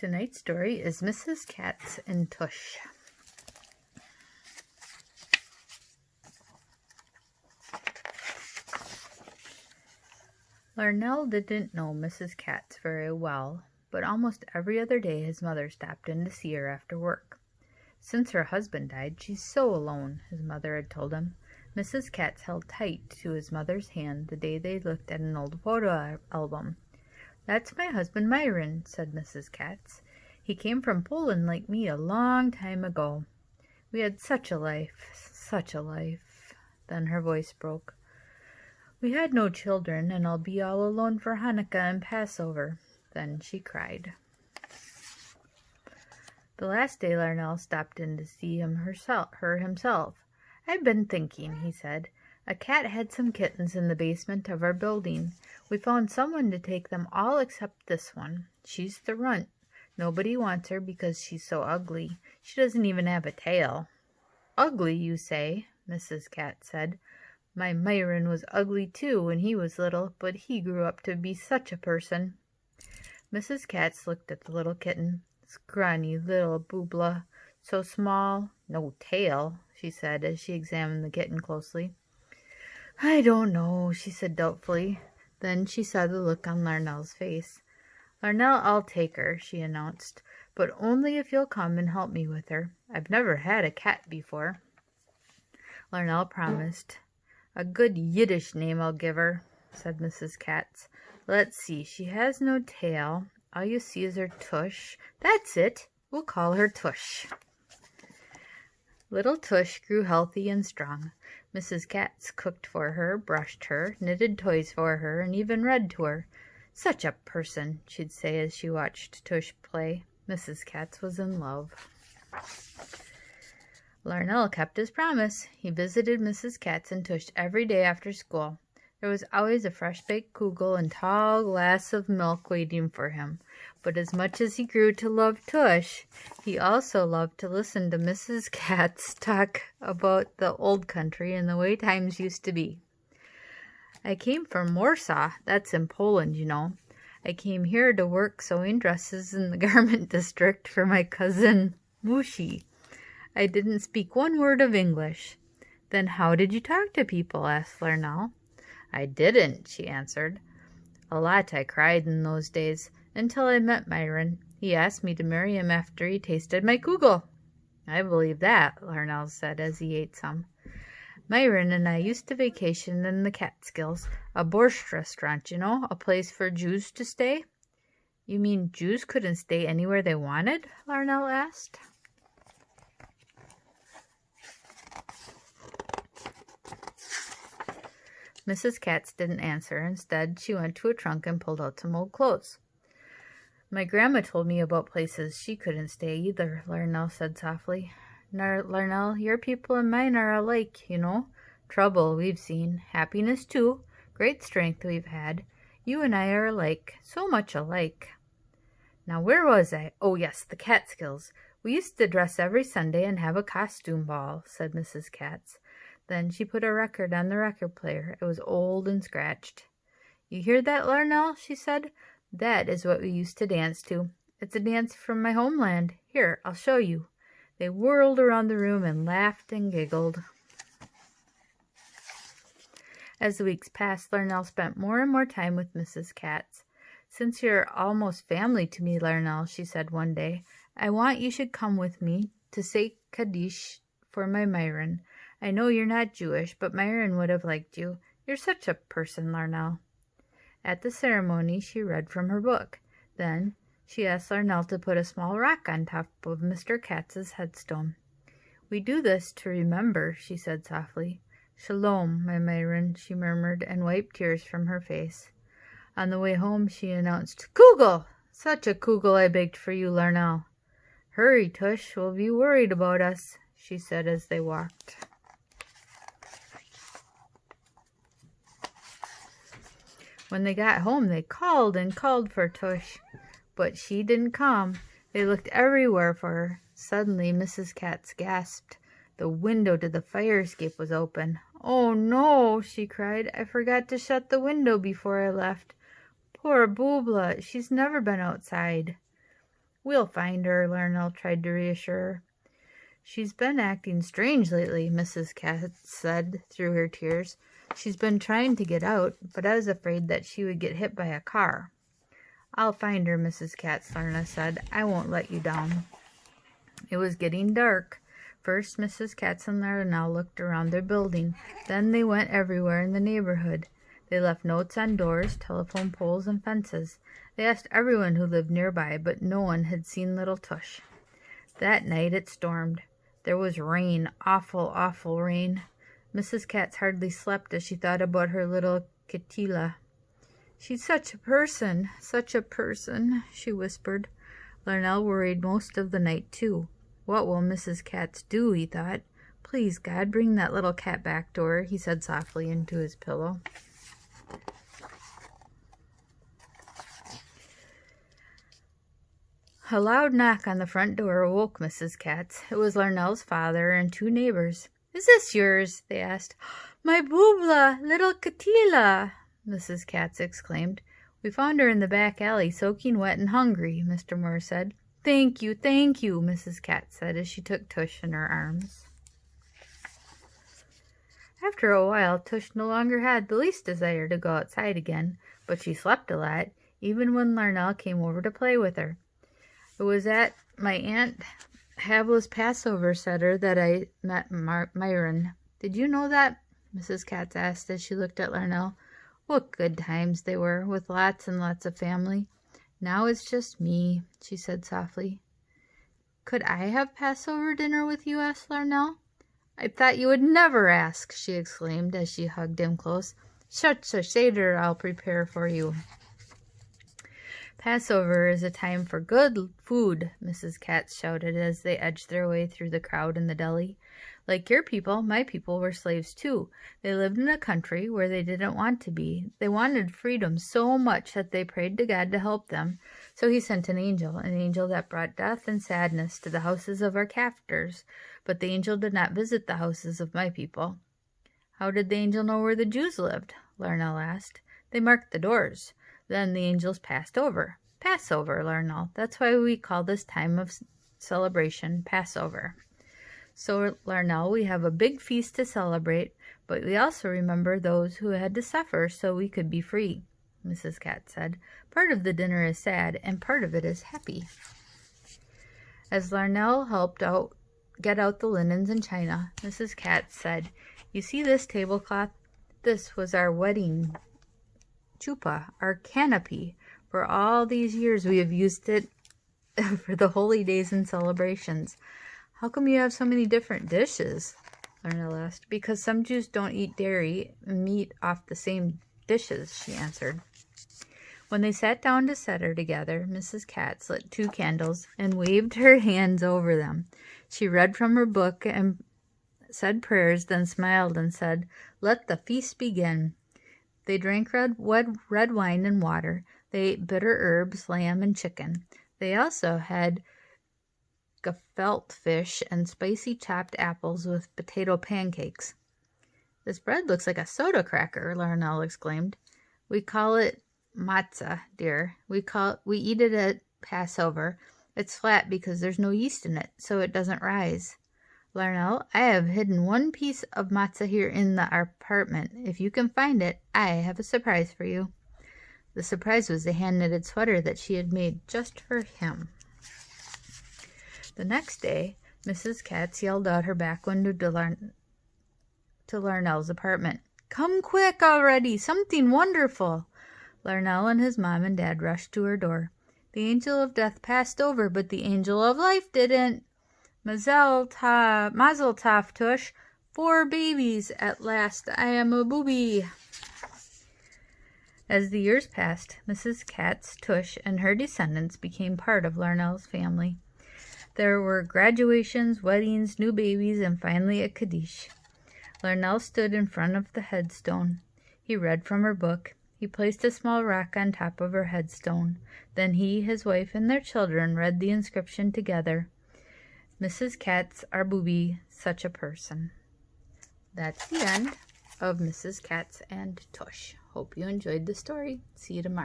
Tonight's story is Mrs. Katz and Tush. Larnell didn't know Mrs. Katz very well, but almost every other day his mother stopped in to see her after work. Since her husband died, she's so alone, his mother had told him. Mrs. Katz held tight to his mother's hand the day they looked at an old photo album. "That's my husband Myron," said Mrs. Katz. "He came from Poland like me a long time ago. We had such a life, such a life." Then her voice broke. "We had no children, and I'll be all alone for Hanukkah and Passover." Then she cried. The last day Larnell stopped in to see her himself. "I've been thinking," he said. "A cat had some kittens in the basement of our building. We found someone to take them all except this one. She's the runt. Nobody wants her because she's so ugly. She doesn't even have a tail." "Ugly, you say?" Mrs. Katz said. "My Myron was ugly too when he was little, but he grew up to be such a person." Mrs. Katz looked at the little kitten. "Scrawny little boobla, so small, no tail," she said as she examined the kitten closely. "I don't know," she said doubtfully. Then she saw the look on Larnell's face. "Larnell, I'll take her," she announced, "but only if you'll come and help me with her. I've never had a cat before." Larnell promised. "A good Yiddish name I'll give her," said Mrs. Katz. "Let's see, she has no tail. All you see is her tush. That's it. We'll call her Tush." Little Tush grew healthy and strong. Mrs. Katz cooked for her, brushed her, knitted toys for her, and even read to her. "Such a person," she'd say as she watched Tush play. Mrs. Katz was in love. Larnell kept his promise. He visited Mrs. Katz and Tush every day after school. There was always a fresh-baked kugel and tall glass of milk waiting for him. But as much as he grew to love Tush, he also loved to listen to Mrs. Katz talk about the old country and the way times used to be. "I came from Warsaw, that's in Poland, you know. I came here to work sewing dresses in the garment district for my cousin Mushi. I didn't speak one word of English." "Then how did you talk to people?" asked Larnell. "I didn't," she answered. "A lot I cried in those days, until I met Myron. He asked me to marry him after he tasted my kugel." "I believe that," Larnell said as he ate some. "Myron and I used to vacation in the Catskills, a borscht restaurant, you know, a place for Jews to stay." "You mean Jews couldn't stay anywhere they wanted?" Larnell asked. Mrs. Katz didn't answer. Instead, she went to a trunk and pulled out some old clothes. "My grandma told me about places she couldn't stay either," Larnell said softly. "Larnell, your people and mine are alike, you know. Trouble we've seen, happiness too, great strength we've had. You and I are alike, so much alike." "Now where was I? Oh yes, the Catskills. We used to dress every Sunday and have a costume ball," said Mrs. Katz. Then she put a record on the record player. It was old and scratched. "You hear that, Larnell?" she said. "That is what we used to dance to. It's a dance from my homeland. Here, I'll show you." They whirled around the room and laughed and giggled. As the weeks passed, Larnell spent more and more time with Mrs. Katz. "Since you're almost family to me, Larnell," she said one day, "I want you should come with me to say Kaddish for my Myron. I know you're not Jewish, but Myron would have liked you. You're such a person, Larnell." At the ceremony, she read from her book. Then she asked Larnell to put a small rock on top of Mr. Katz's headstone. "We do this to remember," she said softly. "Shalom, my Myron," she murmured, and wiped tears from her face. On the way home, she announced, "Kugel! Such a kugel I baked for you, Larnell." "Hurry, Tush, we'll be worried about us," she said as they walked. When they got home, they called and called for Tush, but she didn't come. They looked everywhere for her. Suddenly, Mrs. Katz gasped. The window to the fire escape was open. "Oh, no," she cried. "I forgot to shut the window before I left. Poor Boobla, she's never been outside." We'll find her, Larnell tried to reassure her. She's been acting strange lately, Mrs. Katz said through her tears. She's been trying to get out, but I was afraid that she would get hit by a car. I'll find her, Mrs. Katz, Lorna said. I won't let you down. It was getting dark. First, Mrs. Katz and Larnell looked around their building. Then they went everywhere in the neighborhood. They left notes on doors, telephone poles, and fences. They asked everyone who lived nearby, but no one had seen little Tush. That night it stormed. There was rain, awful, awful rain. Mrs. Katz hardly slept as she thought about her little Katila. She's such a person, she whispered. Larnell worried most of the night, too. What will Mrs. Katz do, he thought. Please, God, bring that little cat back to her, he said softly into his pillow. A loud knock on the front door awoke Mrs. Katz. It was Larnell's father and two neighbors. Is this yours? They asked. My boobla, little Katila, Mrs. Katz exclaimed. We found her in the back alley, soaking wet and hungry, Mr. Moore said. Thank you, Mrs. Katz said as she took Tush in her arms. After a while, Tush no longer had the least desire to go outside again, but she slept a lot, even when Larnell came over to play with her. It was at my Aunt Havla's Passover Seder that I met Myron. Did you know that? Mrs. Katz asked as she looked at Larnell. What good times they were, with lots and lots of family. Now it's just me, she said softly. Could I have Passover dinner with you? Asked Larnell. I thought you would never ask, she exclaimed as she hugged him close. Such a Seder I'll prepare for you. Passover is a time for good food, Mrs. Katz shouted as they edged their way through the crowd in the deli. Like your people, my people were slaves too. They lived in a country where they didn't want to be. They wanted freedom so much that they prayed to God to help them. So he sent an angel that brought death and sadness to the houses of our captors. But the angel did not visit the houses of my people. How did the angel know where the Jews lived? Larnell asked. They marked the doors. Then the angels passed over. Passover, Larnell. That's why we call this time of celebration Passover. So, Larnell, we have a big feast to celebrate, but we also remember those who had to suffer so we could be free, Mrs. Katz said. Part of the dinner is sad, and part of it is happy. As Larnell helped get out the linens and china, Mrs. Katz said, You see this tablecloth? This was our wedding chuppah, our canopy. For all these years we have used it for the holy days and celebrations. How come you have so many different dishes? Larnell asked. Because some Jews don't eat dairy and meat off the same dishes, she answered. When they sat down to Seder together, Mrs. Katz lit 2 candles and waved her hands over them. She read from her book and said prayers, then smiled and said, Let the feast begin. They drank red wine and water. They ate bitter herbs, lamb, and chicken. They also had gefilte fish and spicy chopped apples with potato pancakes. This bread looks like a soda cracker, Larnell exclaimed. We call it matzah, dear. We eat it at Passover. It's flat because there's no yeast in it, so it doesn't rise. Larnell, I have hidden 1 piece of matzah here in the apartment. If you can find it, I have a surprise for you. The surprise was the hand-knitted sweater that she had made just for him. The next day, Mrs. Katz yelled out her back window to Larnell's apartment. Come quick already! Something wonderful! Larnell and his mom and dad rushed to her door. The angel of death passed over, but the angel of life didn't. Mazel tov, Tush. 4 babies at last. I am a booby. As the years passed, Mrs. Katz, Tush, and her descendants became part of Larnell's family. There were graduations, weddings, new babies, and finally a Kaddish. Larnell stood in front of the headstone. He read from her book. He placed a small rock on top of her headstone. Then he, his wife, and their children read the inscription together. Mrs. Katz, our booby, such a person. That's the end of Mrs. Katz and Tush. Hope you enjoyed the story. See you tomorrow.